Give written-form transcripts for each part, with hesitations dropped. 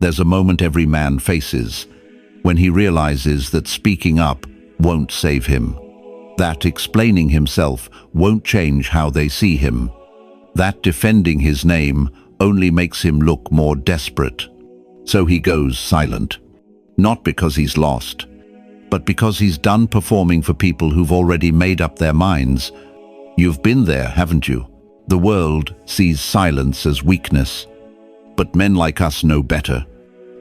There's a moment every man faces when he realizes that speaking up won't save him, that explaining himself won't change how they see him, that defending his name only makes him look more desperate. So he goes silent, not because he's lost, but because he's done performing for people who've already made up their minds. You've been there, haven't you? The world sees silence as weakness, but men like us know better.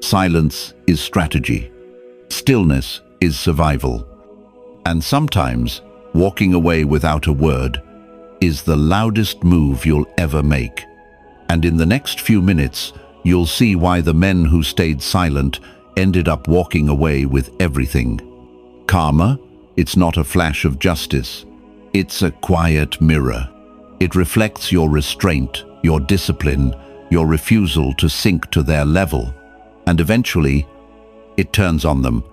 Silence is strategy. Stillness is survival. And sometimes, walking away without a word is the loudest move you'll ever make. And in the next few minutes, you'll see why the men who stayed silent ended up walking away with everything. Karma, it's not a flash of justice. It's a quiet mirror. It reflects your restraint, your discipline, your refusal to sink to their level. And eventually, it turns on them.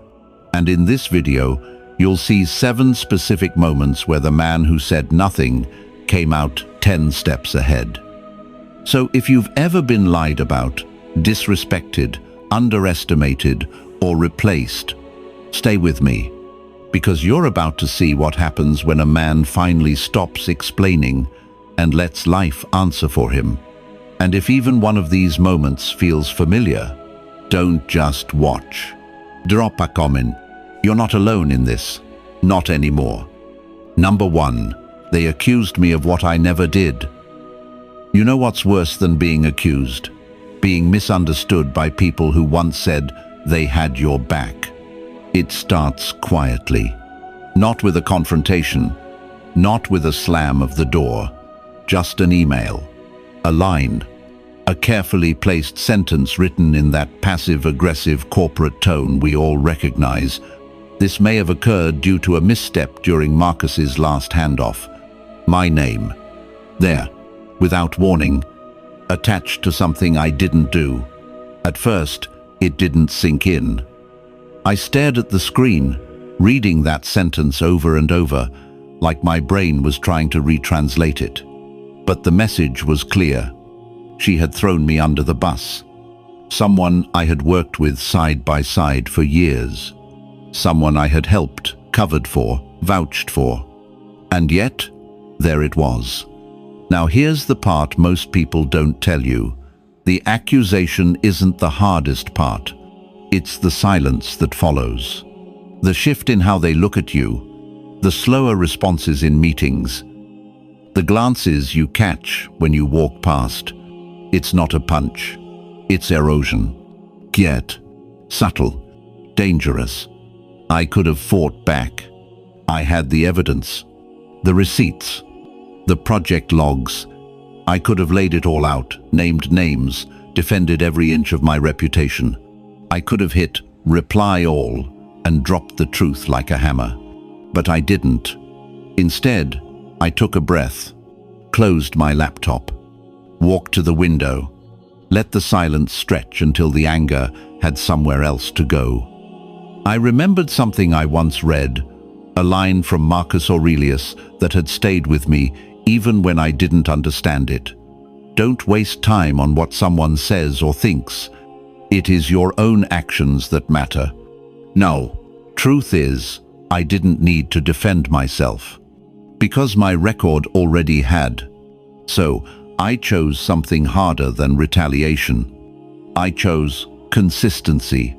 And in this video, you'll see 7 specific moments where the man who said nothing came out 10 steps ahead. So if you've ever been lied about, disrespected, underestimated, or replaced, stay with me, because you're about to see what happens when a man finally stops explaining and lets life answer for him. And if even one of these moments feels familiar, don't just watch. Drop a comment. You're not alone in this. Not anymore. Number 1, they accused me of what I never did. You know what's worse than being accused? Being misunderstood by people who once said they had your back. It starts quietly. Not with a confrontation, not with a slam of the door, just an email, a line, a carefully placed sentence written in that passive-aggressive corporate tone we all recognize. This may have occurred due to a misstep during Marcus's last handoff. My name. There, without warning, attached to something I didn't do. At first, it didn't sink in. I stared at the screen, reading that sentence over and over, like my brain was trying to retranslate it. But the message was clear. She had thrown me under the bus. Someone I had worked with side by side for years. Someone I had helped, covered for, vouched for. And yet, there it was. Now here's the part most people don't tell you. The accusation isn't the hardest part. It's the silence that follows. The shift in how they look at you, the slower responses in meetings, the glances you catch when you walk past. It's not a punch. It's erosion. Quiet, subtle, dangerous. I could have fought back. I had the evidence, the receipts, the project logs. I could have laid it all out, named names, defended every inch of my reputation. I could have hit reply all and dropped the truth like a hammer. But I didn't. Instead, I took a breath, closed my laptop, walked to the window, let the silence stretch until the anger had somewhere else to go. I remembered something I once read, a line from Marcus Aurelius that had stayed with me even when I didn't understand it. Don't waste time on what someone says or thinks. It is your own actions that matter. No, truth is, I didn't need to defend myself, because my record already had. So, I chose something harder than retaliation. I chose consistency.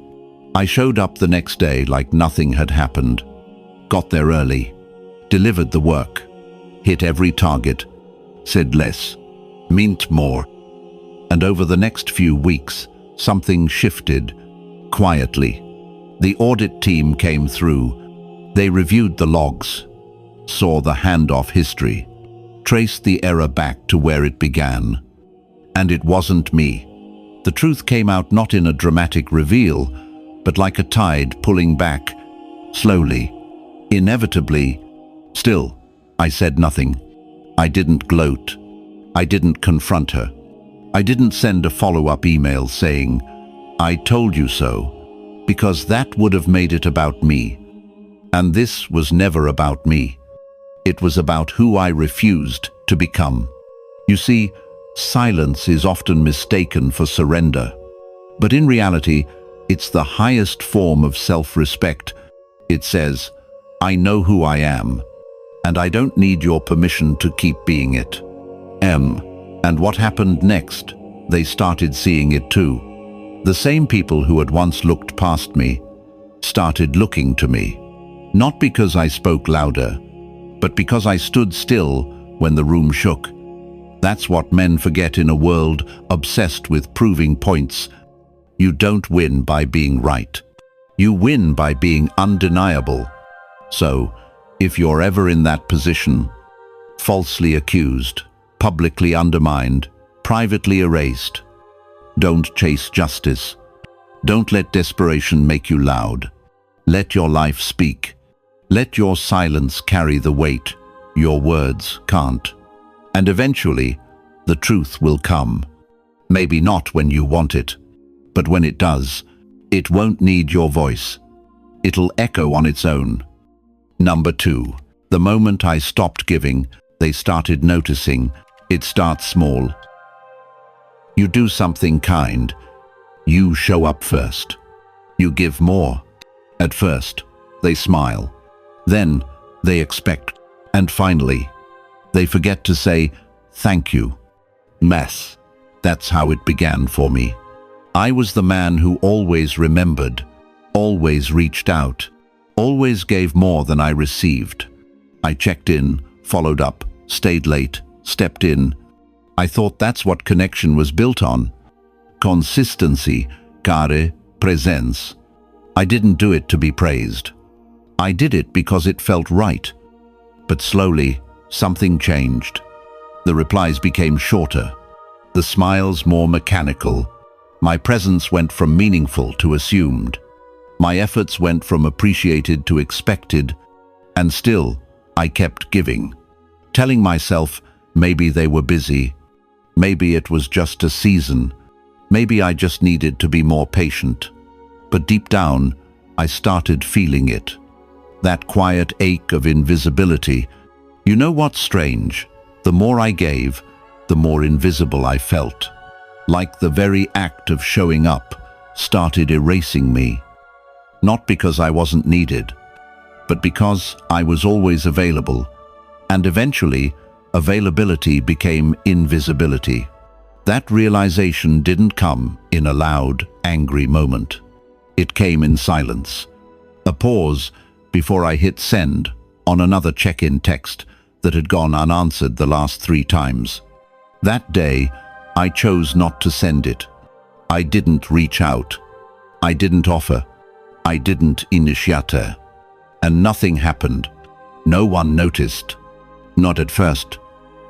I showed up the next day like nothing had happened. Got there early, delivered the work, hit every target, said less, meant more. And over the next few weeks, something shifted, quietly. The audit team came through. They reviewed the logs, saw the handoff history, traced the error back to where it began. And it wasn't me. The truth came out not in a dramatic reveal, but like a tide pulling back, slowly, inevitably. Still, I said nothing. I didn't gloat. I didn't confront her. I didn't send a follow-up email saying, "I told you so," because that would have made it about me. And this was never about me. It was about who I refused to become. You see, silence is often mistaken for surrender. But in reality, it's the highest form of self-respect. It says, I know who I am, and I don't need your permission to keep being it. And what happened next? They started seeing it too. The same people who had once looked past me started looking to me. Not because I spoke louder, but because I stood still when the room shook. That's what men forget in a world obsessed with proving points. You don't win by being right. You win by being undeniable. So, if you're ever in that position, falsely accused, publicly undermined, privately erased, don't chase justice. Don't let desperation make you loud. Let your life speak. Let your silence carry the weight your words can't. And eventually, the truth will come. Maybe not when you want it, but when it does, it won't need your voice. It'll echo on its own. Number 2. The moment I stopped giving, they started noticing. It starts small. You do something kind. You show up first. You give more. At first, they smile. Then, they expect. And finally, they forget to say, thank you. Mess. That's how it began for me. I was the man who always remembered, always reached out, always gave more than I received. I checked in, followed up, stayed late, stepped in. I thought that's what connection was built on. Consistency, care, presence. I didn't do it to be praised. I did it because it felt right. But slowly, something changed. The replies became shorter, the smiles more mechanical. My presence went from meaningful to assumed. My efforts went from appreciated to expected, and still, I kept giving, telling myself maybe they were busy, maybe it was just a season, maybe I just needed to be more patient. But deep down, I started feeling it. That quiet ache of invisibility. You know what's strange? The more I gave, the more invisible I felt. Like the very act of showing up started erasing me. Not because I wasn't needed, but because I was always available. And eventually, availability became invisibility. That realization didn't come in a loud, angry moment. It came in silence. A pause before I hit send on another check-in text that had gone unanswered the last 3 times. That day, I chose not to send it. I didn't reach out. I didn't offer. I didn't initiate. And nothing happened. No one noticed. Not at first.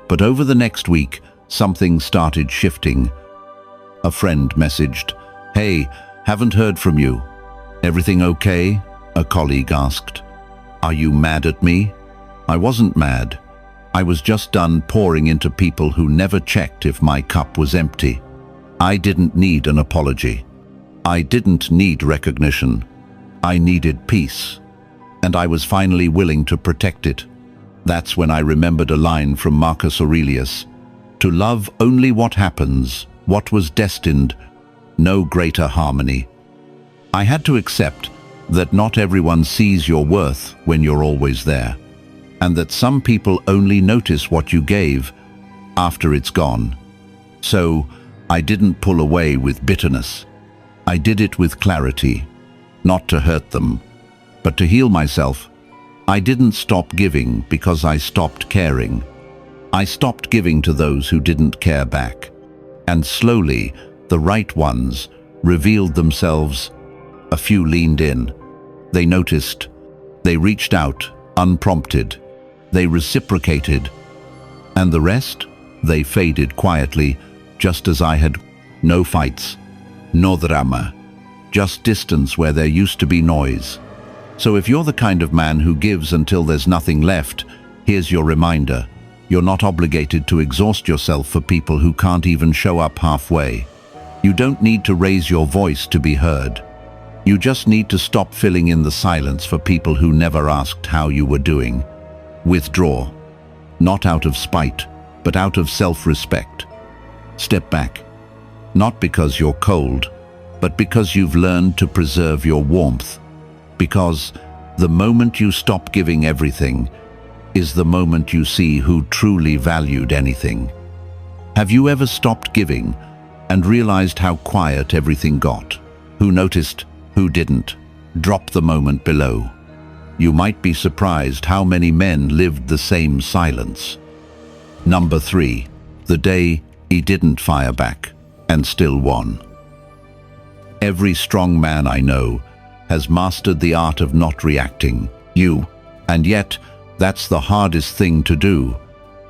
But over the next week, something started shifting. A friend messaged, "Hey, haven't heard from you. Everything okay?" A colleague asked. "Are you mad at me?" I wasn't mad. I was just done pouring into people who never checked if my cup was empty. I didn't need an apology. I didn't need recognition. I needed peace. And I was finally willing to protect it. That's when I remembered a line from Marcus Aurelius. To love only what happens, what was destined, no greater harmony. I had to accept that not everyone sees your worth when you're always there, and that some people only notice what you gave after it's gone. So I didn't pull away with bitterness. I did it with clarity, not to hurt them, but to heal myself. I didn't stop giving because I stopped caring. I stopped giving to those who didn't care back. And slowly, the right ones revealed themselves. A few leaned in. They noticed. They reached out, unprompted. They reciprocated. And the rest? They faded quietly, just as I had. No fights, no drama, just distance where there used to be noise. So if you're the kind of man who gives until there's nothing left, here's your reminder. You're not obligated to exhaust yourself for people who can't even show up halfway. You don't need to raise your voice to be heard. You just need to stop filling in the silence for people who never asked how you were doing. Withdraw. Not out of spite, but out of self-respect. Step back. Not because you're cold, but because you've learned to preserve your warmth. Because the moment you stop giving everything is the moment you see who truly valued anything. Have you ever stopped giving and realized how quiet everything got? Who noticed, who didn't? Drop the moment below. You might be surprised how many men lived the same silence. Number 3, the day he didn't fire back and still won. Every strong man I know has mastered the art of not reacting. And yet, that's the hardest thing to do.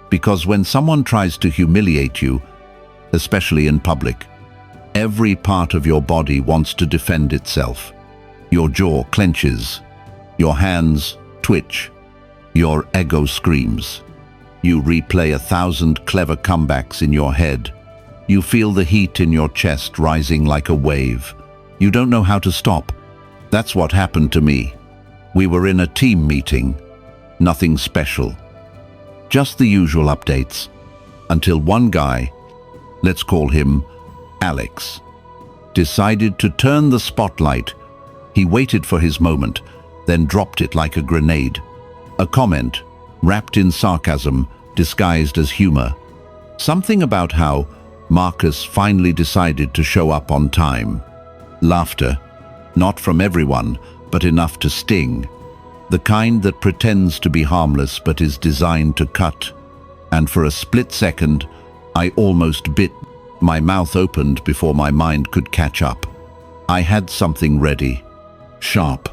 Because when someone tries to humiliate you, especially in public, every part of your body wants to defend itself. Your jaw clenches, your hands twitch, your ego screams. You replay 1,000 clever comebacks in your head. You feel the heat in your chest rising like a wave. You don't know how to stop. That's what happened to me. We were in a team meeting. Nothing special. Just the usual updates. Until one guy, let's call him Alex, decided to turn the spotlight. He waited for his moment, then dropped it like a grenade. A comment, wrapped in sarcasm, disguised as humor. Something about how Marcus finally decided to show up on time. Laughter, not from everyone, but enough to sting. The kind that pretends to be harmless but is designed to cut. And for a split second, I almost bit. My mouth opened before my mind could catch up. I had something ready. Sharp.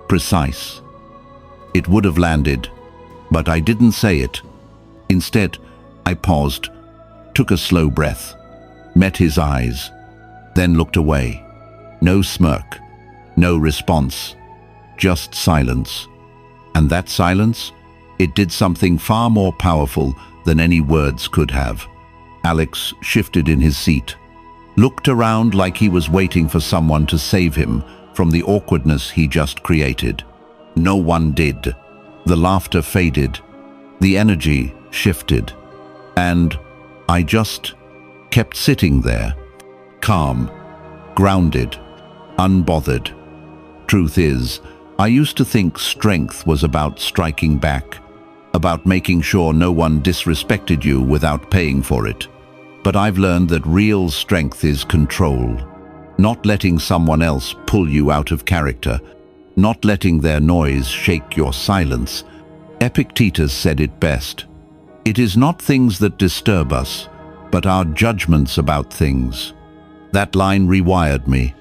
Precise. It would have landed, but I didn't say it. Instead, I paused, took a slow breath, met his eyes, then looked away. No smirk, no response, just silence. And that silence, it did something far more powerful than any words could have. Alex shifted in his seat, looked around like he was waiting for someone to save him from the awkwardness he just created. No one did. The laughter faded. The energy shifted. And I just kept sitting there, calm, grounded, unbothered. Truth is, I used to think strength was about striking back, about making sure no one disrespected you without paying for it. But I've learned that real strength is control. Not letting someone else pull you out of character, not letting their noise shake your silence. Epictetus said it best. It is not things that disturb us, but our judgments about things. That line rewired me.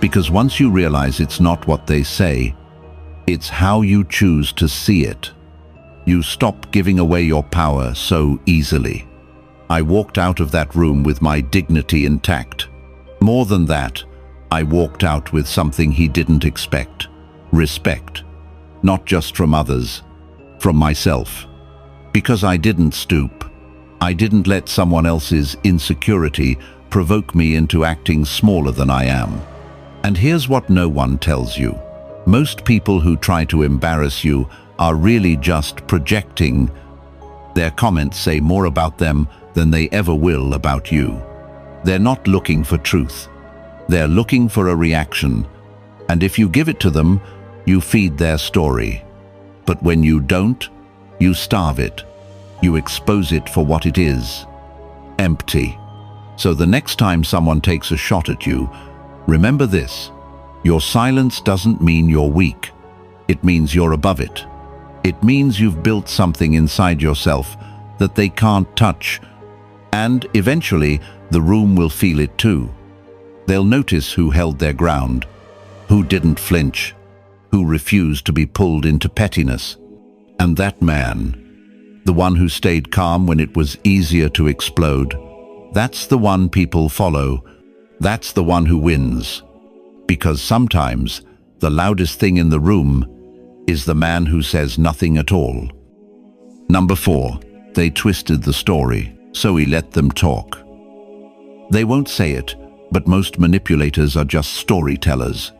Because once you realize it's not what they say, it's how you choose to see it. You stop giving away your power so easily. I walked out of that room with my dignity intact. More than that, I walked out with something he didn't expect. Respect. Not just from others, from myself. Because I didn't stoop. I didn't let someone else's insecurity provoke me into acting smaller than I am. And here's what no one tells you. Most people who try to embarrass you are really just projecting. Their comments say more about them than they ever will about you. They're not looking for truth. They're looking for a reaction. And if you give it to them, you feed their story. But when you don't, you starve it. You expose it for what it is. Empty. So the next time someone takes a shot at you, remember this. Your silence doesn't mean you're weak. It means you're above it. It means you've built something inside yourself that they can't touch. And eventually, the room will feel it too. They'll notice who held their ground, who didn't flinch, who refused to be pulled into pettiness. And that man, the one who stayed calm when it was easier to explode, that's the one people follow. That's the one who wins. Because sometimes the loudest thing in the room is the man who says nothing at all. Number 4, they twisted the story, so he let them talk. They won't say it, but most manipulators are just storytellers,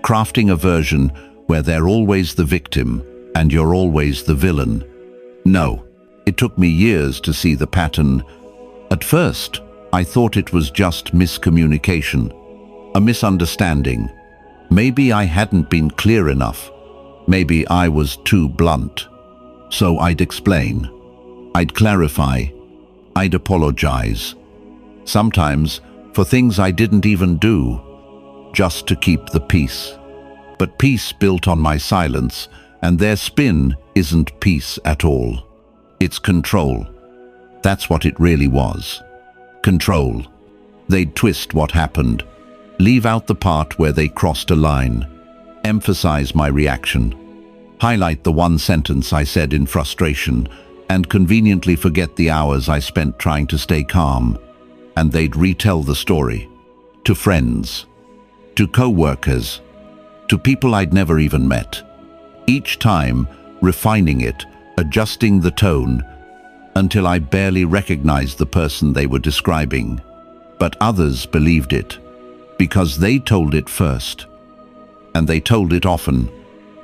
crafting a version where they're always the victim and you're always the villain. No, it took me years to see the pattern. At first, I thought it was just miscommunication. a misunderstanding. Maybe I hadn't been clear enough. Maybe I was too blunt. So I'd explain. I'd clarify. I'd apologize. Sometimes for things I didn't even do, just to keep the peace. But peace built on my silence, and their spin isn't peace at all. It's control. That's what it really was. Control. They'd twist what happened, leave out the part where they crossed a line, emphasize my reaction, highlight the one sentence I said in frustration, and conveniently forget the hours I spent trying to stay calm. And they'd retell the story. To friends, to co-workers, to people I'd never even met. Each time, refining it, adjusting the tone, until I barely recognized the person they were describing. But others believed it, because they told it first. And they told it often.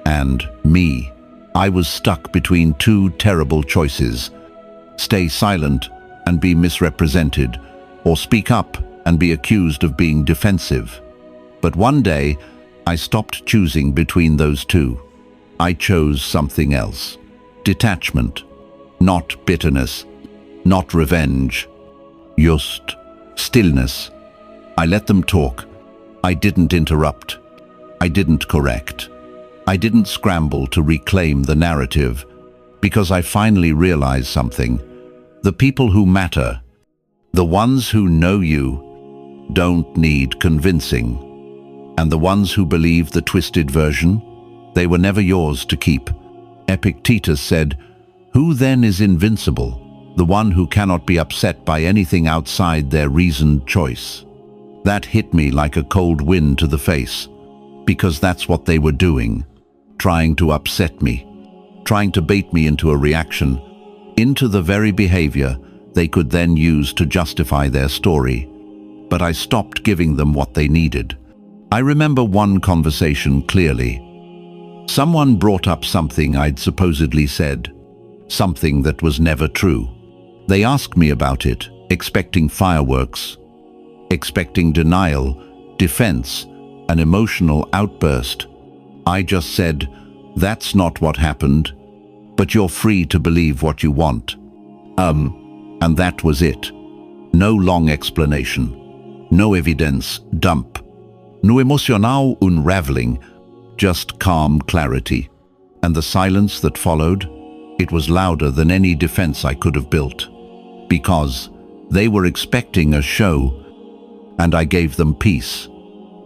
And me, I was stuck between two terrible choices. Stay silent and be misrepresented, or speak up and be accused of being defensive. But one day, I stopped choosing between those two. I chose something else. Detachment. Not bitterness. Not revenge. Just stillness. I let them talk. I didn't interrupt. I didn't correct. I didn't scramble to reclaim the narrative, because I finally realized something. The people who matter, the ones who know you, don't need convincing. And the ones who believe the twisted version, they were never yours to keep. Epictetus said, "Who then is invincible? The one who cannot be upset by anything outside their reasoned choice." That hit me like a cold wind to the face, because that's what they were doing, trying to upset me, trying to bait me into a reaction, into the very behavior they could then use to justify their story. But I stopped giving them what they needed. I remember one conversation clearly. Someone brought up something I'd supposedly said, something that was never true. They asked me about it, expecting fireworks, expecting denial, defense, an emotional outburst. I just said, "That's not what happened, but you're free to believe what you want." And that was it. No long explanation, no evidence dump, no emotional unraveling, just calm clarity. And the silence that followed, it was louder than any defense I could have built. Because they were expecting a show, and I gave them peace.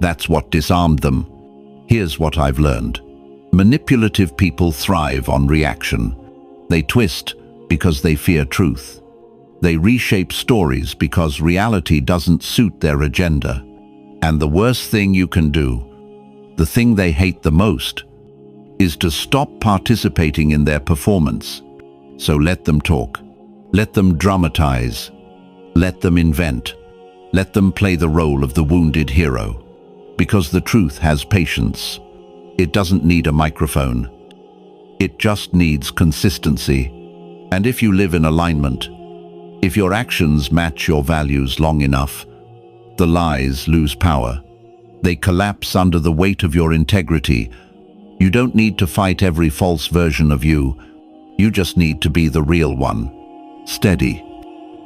That's what disarmed them. Here's what I've learned. Manipulative people thrive on reaction. They twist because they fear truth. They reshape stories because reality doesn't suit their agenda. And the worst thing you can do, the thing they hate the most, is to stop participating in their performance. So let them talk. Let them dramatize. Let them invent. Let them play the role of the wounded hero. Because the truth has patience. It doesn't need a microphone. It just needs consistency. And if you live in alignment, if your actions match your values long enough, the lies lose power. They collapse under the weight of your integrity. You don't need to fight every false version of you. You just need to be the real one. Steady,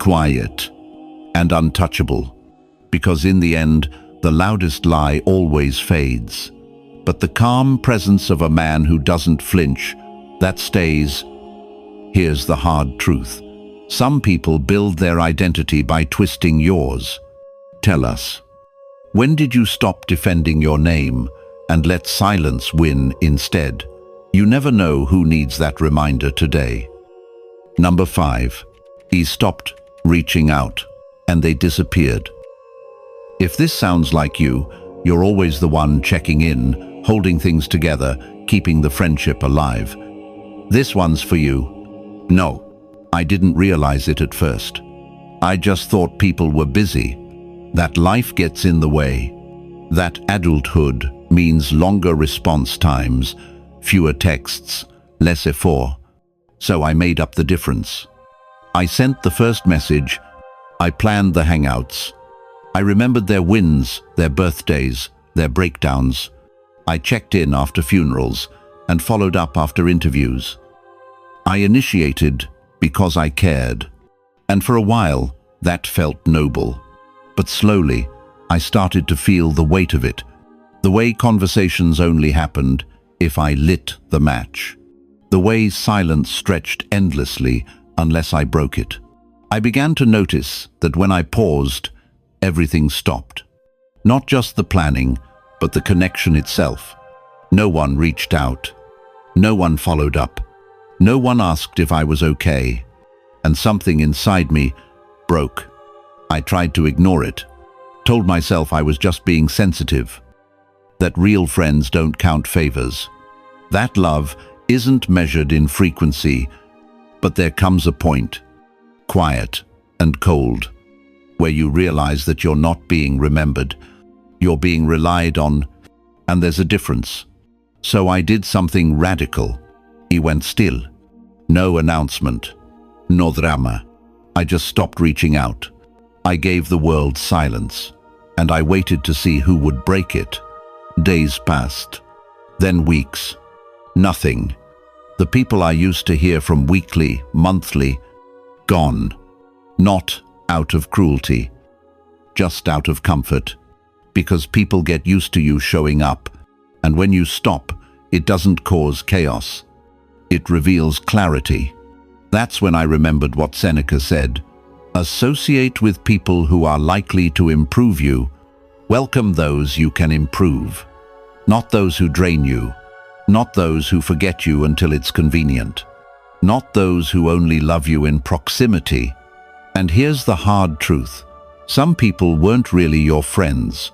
quiet, and untouchable. Because in the end, the loudest lie always fades. But the calm presence of a man who doesn't flinch, that stays. Here's the hard truth. Some people build their identity by twisting yours. Tell us, when did you stop defending your name and let silence win instead? You never know who needs that reminder today. Number 5. He stopped reaching out, and they disappeared. If this sounds like you, you're always the one checking in, holding things together, keeping the friendship alive. This one's for you. No, I didn't realize it at first. I just thought people were busy, that life gets in the way, that adulthood means longer response times, fewer texts, less effort. So I made up the difference. I sent the first message, I planned the hangouts, I remembered their wins, their birthdays, their breakdowns. I checked in after funerals and followed up after interviews. I initiated because I cared. And for a while, that felt noble. But slowly, I started to feel the weight of it. The way conversations only happened if I lit the match. The way silence stretched endlessly unless I broke it. I began to notice that when I paused, everything stopped. Not just the planning, but the connection itself. No one reached out. No one followed up. No one asked if I was okay. And something inside me broke. I tried to ignore it. Told myself I was just being sensitive. That real friends don't count favors. That love isn't measured in frequency, but there comes a point, quiet and cold, where you realize that you're not being remembered. You're being relied on, and there's a difference. So I did something radical. I went still. No announcement. No drama. I just stopped reaching out. I gave the world silence, and I waited to see who would break it. Days passed, then weeks. Nothing. The people I used to hear from weekly, monthly, gone. Not out of cruelty, just out of comfort. Because people get used to you showing up, and when you stop, it doesn't cause chaos. It reveals clarity. That's when I remembered what Seneca said. Associate with people who are likely to improve you. Welcome those you can improve. Not those who drain you. Not those who forget you until it's convenient. Not those who only love you in proximity. And here's the hard truth. Some people weren't really your friends.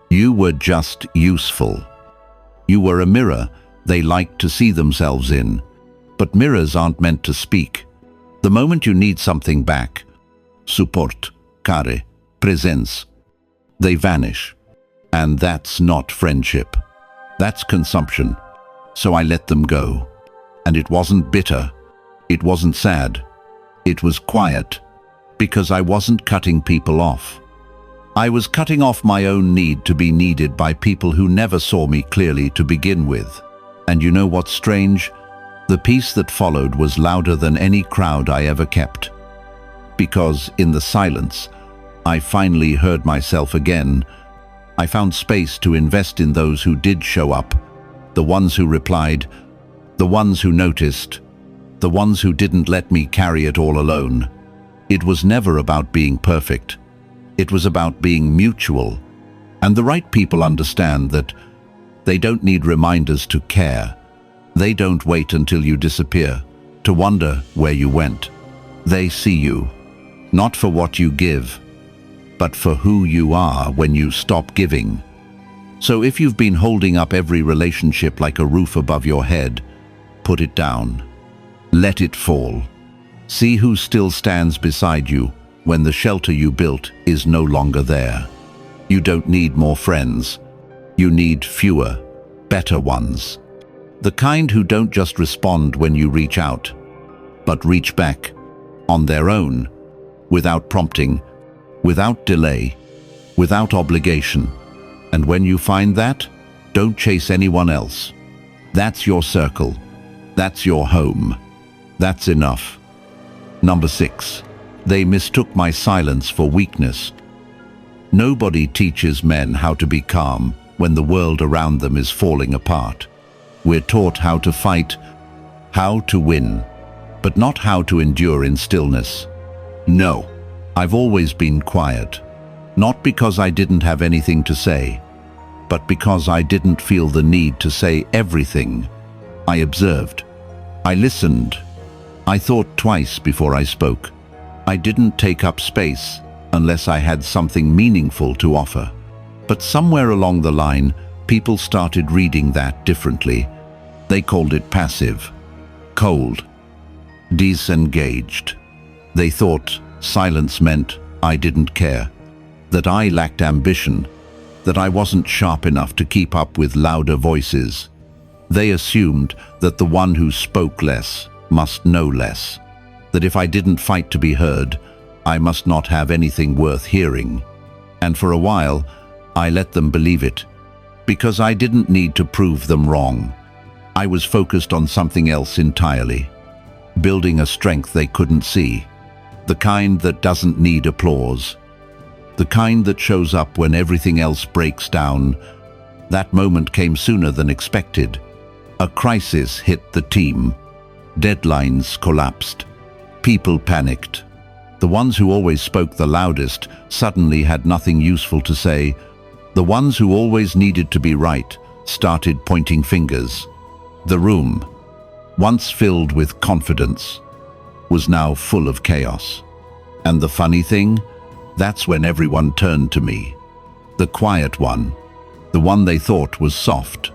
You were just useful. You were a mirror they liked to see themselves in. But mirrors aren't meant to speak. The moment you need something back, support, care, presence, they vanish. And that's not friendship. That's consumption. So I let them go. And it wasn't bitter. It wasn't sad. It was quiet. Because I wasn't cutting people off. I was cutting off my own need to be needed by people who never saw me clearly to begin with. And you know what's strange? The peace that followed was louder than any crowd I ever kept. Because in the silence, I finally heard myself again. I found space to invest in those who did show up, the ones who replied, the ones who noticed, the ones who didn't let me carry it all alone. It was never about being perfect. It was about being mutual. And the right people understand that they don't need reminders to care. They don't wait until you disappear to wonder where you went. They see you, not for what you give, but for who you are when you stop giving. So if you've been holding up every relationship like a roof above your head, put it down. Let it fall. See who still stands beside you when the shelter you built is no longer there. You don't need more friends. You need fewer, better ones. The kind who don't just respond when you reach out, but reach back on their own, without prompting, without delay, without obligation. And when you find that, don't chase anyone else. That's your circle. That's your home. That's enough. Number 6. They mistook my silence for weakness. Nobody teaches men how to be calm when the world around them is falling apart. We're taught how to fight, how to win, but not how to endure in stillness. No, I've always been quiet. Not because I didn't have anything to say, but because I didn't feel the need to say everything. I observed. I listened. I thought twice before I spoke. I didn't take up space unless I had something meaningful to offer. But somewhere along the line, people started reading that differently. They called it passive, cold, disengaged. They thought silence meant I didn't care, that I lacked ambition, that I wasn't sharp enough to keep up with louder voices. They assumed that the one who spoke less must know less, that if I didn't fight to be heard, I must not have anything worth hearing. And for a while, I let them believe it, because I didn't need to prove them wrong. I was focused on something else entirely, building a strength they couldn't see, the kind that doesn't need applause, the kind that shows up when everything else breaks down. That moment came sooner than expected. A crisis hit the team. Deadlines collapsed. People panicked. The ones who always spoke the loudest suddenly had nothing useful to say. The ones who always needed to be right started pointing fingers. The room, once filled with confidence, was now full of chaos. And the funny thing, that's when everyone turned to me. The quiet one, the one they thought was soft.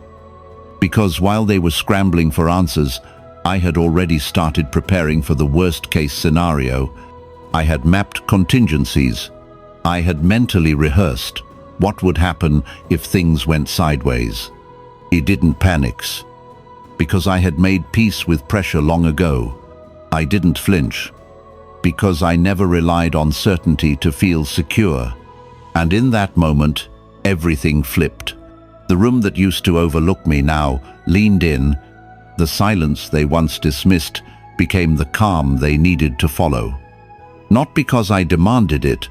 Because while they were scrambling for answers, I had already started preparing for the worst-case scenario. I had mapped contingencies. I had mentally rehearsed what would happen if things went sideways. It didn't panic, because I had made peace with pressure long ago. I didn't flinch, because I never relied on certainty to feel secure. And in that moment, everything flipped. The room that used to overlook me now leaned in. The silence they once dismissed became the calm they needed to follow. Not because I demanded it,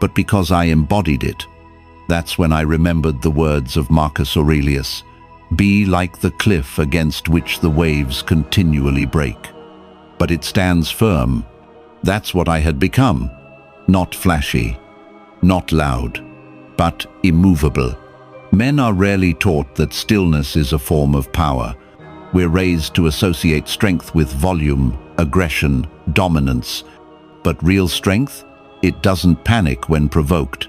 but because I embodied it. That's when I remembered the words of Marcus Aurelius: "Be like the cliff against which the waves continually break, but it stands firm." That's what I had become. Not flashy, not loud, but immovable. Men are rarely taught that stillness is a form of power. We're raised to associate strength with volume, aggression, dominance. But real strength? It doesn't panic when provoked.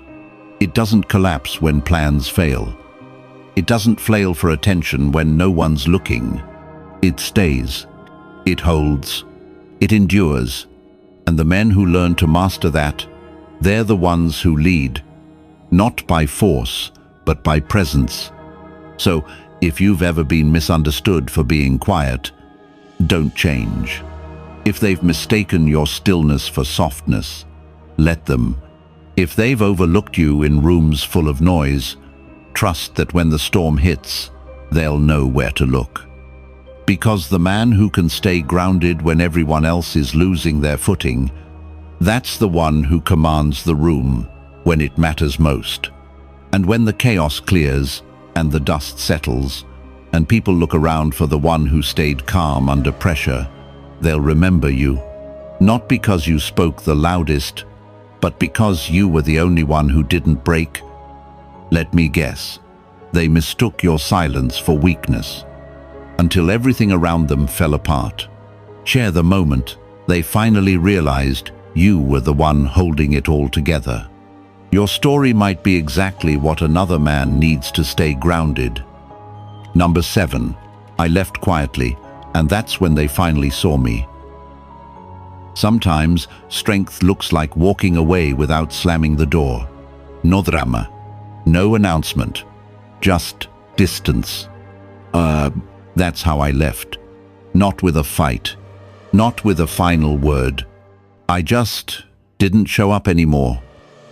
It doesn't collapse when plans fail. It doesn't flail for attention when no one's looking. It stays. It holds. It endures. And the men who learn to master that, they're the ones who lead. Not by force, but by presence. So, if you've ever been misunderstood for being quiet, don't change. If they've mistaken your stillness for softness, let them. If they've overlooked you in rooms full of noise, trust that when the storm hits, they'll know where to look. Because the man who can stay grounded when everyone else is losing their footing, that's the one who commands the room when it matters most. And when the chaos clears and the dust settles, and people look around for the one who stayed calm under pressure, they'll remember you. Not because you spoke the loudest, but because you were the only one who didn't break. Let me guess, they mistook your silence for weakness, until everything around them fell apart. Share the moment they finally realized you were the one holding it all together. Your story might be exactly what another man needs to stay grounded. Number 7, I left quietly, and that's when they finally saw me. Sometimes strength looks like walking away without slamming the door. No drama, no announcement, just distance. That's how I left. Not with a fight, not with a final word. I just didn't show up anymore.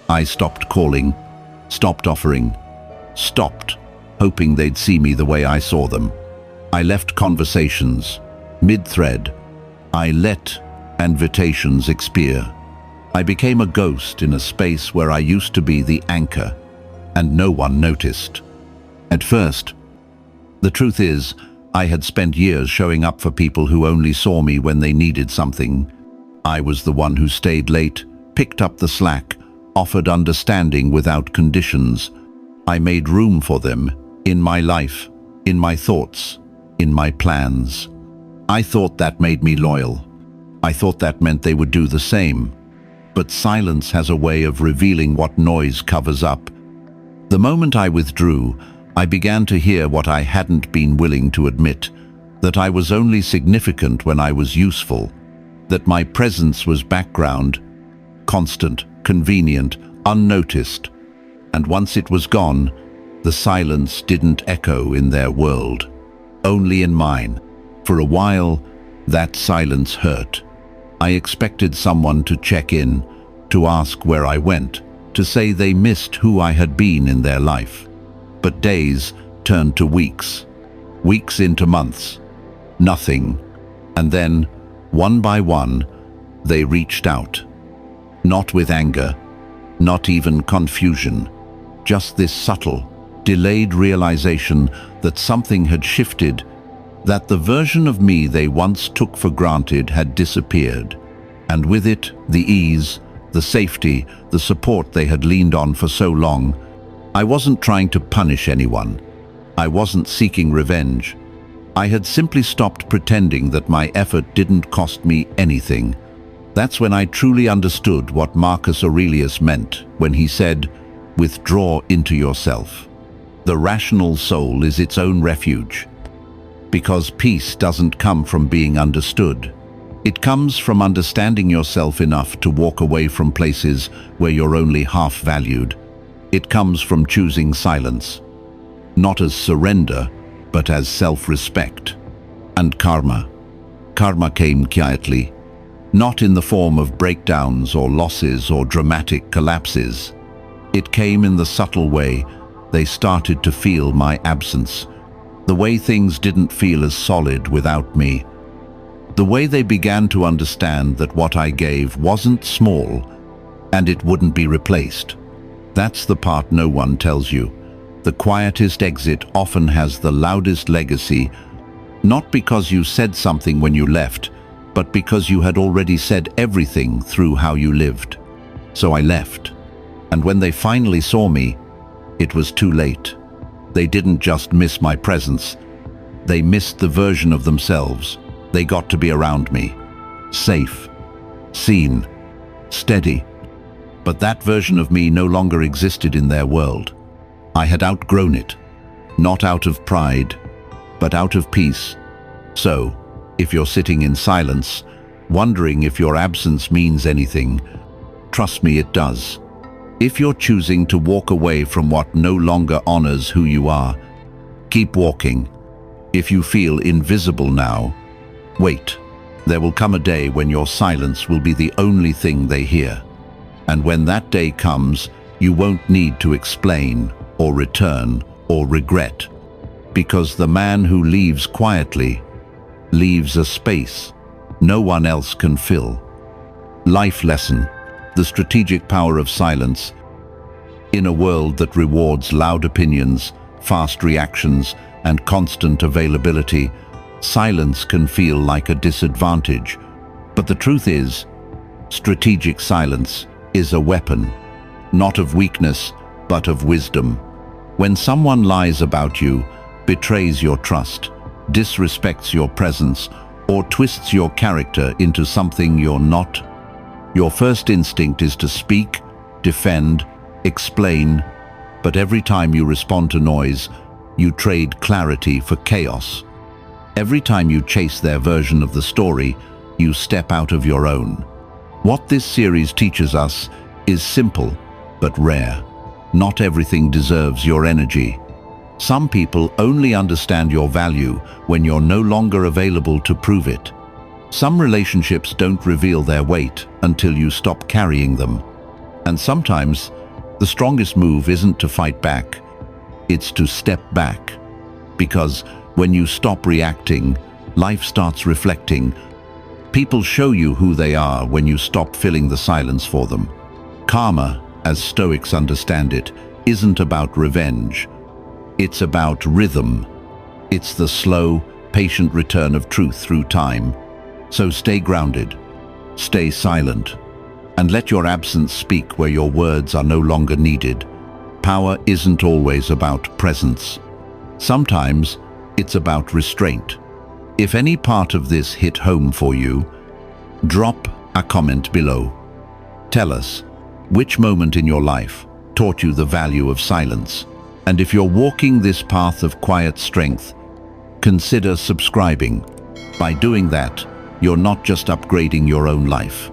I stopped calling, stopped offering, stopped hoping they'd see me the way I saw them. I left conversations mid-thread. I let invitations expire. I became a ghost in a space where I used to be the anchor, and no one noticed. At first, the truth is, I had spent years showing up for people who only saw me when they needed something. I was the one who stayed late, picked up the slack, offered understanding without conditions. I made room for them in my life, in my thoughts, in my plans. I thought that made me loyal. I thought that meant they would do the same. But silence has a way of revealing what noise covers up. The moment I withdrew, I began to hear what I hadn't been willing to admit, that I was only significant when I was useful, that my presence was background, constant, convenient, unnoticed, and once it was gone, the silence didn't echo in their world, only in mine. For a while, that silence hurt. I expected someone to check in, to ask where I went, to say they missed who I had been in their life. But days turned to weeks, weeks into months. Nothing. And then, one by one, they reached out. Not with anger, not even confusion, just this subtle, delayed realization that something had shifted, that the version of me they once took for granted had disappeared, and with it, the ease, the safety, the support they had leaned on for so long. I wasn't trying to punish anyone. I wasn't seeking revenge. I had simply stopped pretending that my effort didn't cost me anything. That's when I truly understood what Marcus Aurelius meant when he said, "Withdraw into yourself." The rational soul is its own refuge. Because peace doesn't come from being understood. It comes from understanding yourself enough to walk away from places where you're only half valued. It comes from choosing silence, not as surrender, but as self-respect. And karma. Karma came quietly, not in the form of breakdowns or losses or dramatic collapses. It came in the subtle way they started to feel my absence, the way things didn't feel as solid without me, the way they began to understand that what I gave wasn't small and it wouldn't be replaced. That's the part no one tells you. The quietest exit often has the loudest legacy, not because you said something when you left, but because you had already said everything through how you lived. So I left. And when they finally saw me, it was too late. They didn't just miss my presence. They missed the version of themselves. They got to be around me. Safe, seen, steady. But that version of me no longer existed in their world. I had outgrown it. Not out of pride, but out of peace. So, if you're sitting in silence, wondering if your absence means anything, trust me, it does. If you're choosing to walk away from what no longer honors who you are, keep walking. If you feel invisible now, wait. There will come a day when your silence will be the only thing they hear. And when that day comes, you won't need to explain or return or regret, because the man who leaves quietly leaves a space no one else can fill. Life lesson: the strategic power of silence. In a world that rewards loud opinions, fast reactions, and constant availability, silence can feel like a disadvantage. But the truth is, strategic silence is a weapon, not of weakness, but of wisdom. When someone lies about you, betrays your trust, disrespects your presence, or twists your character into something you're not, your first instinct is to speak, defend, explain, but every time you respond to noise, you trade clarity for chaos. Every time you chase their version of the story, you step out of your own. What this series teaches us is simple, but rare. Not everything deserves your energy. Some people only understand your value when you're no longer available to prove it. Some relationships don't reveal their weight until you stop carrying them. And sometimes, the strongest move isn't to fight back, it's to step back. Because when you stop reacting, life starts reflecting. People show you who they are when you stop filling the silence for them. Karma, as Stoics understand it, isn't about revenge. It's about rhythm. It's the slow, patient return of truth through time. So stay grounded, stay silent, and let your absence speak where your words are no longer needed. Power isn't always about presence. Sometimes it's about restraint. If any part of this hit home for you, drop a comment below. Tell us which moment in your life taught you the value of silence. And if you're walking this path of quiet strength, consider subscribing. By doing that, you're not just upgrading your own life.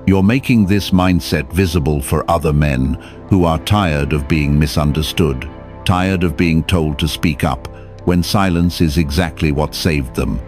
You're making this mindset visible for other men who are tired of being misunderstood, tired of being told to speak up when silence is exactly what saved them.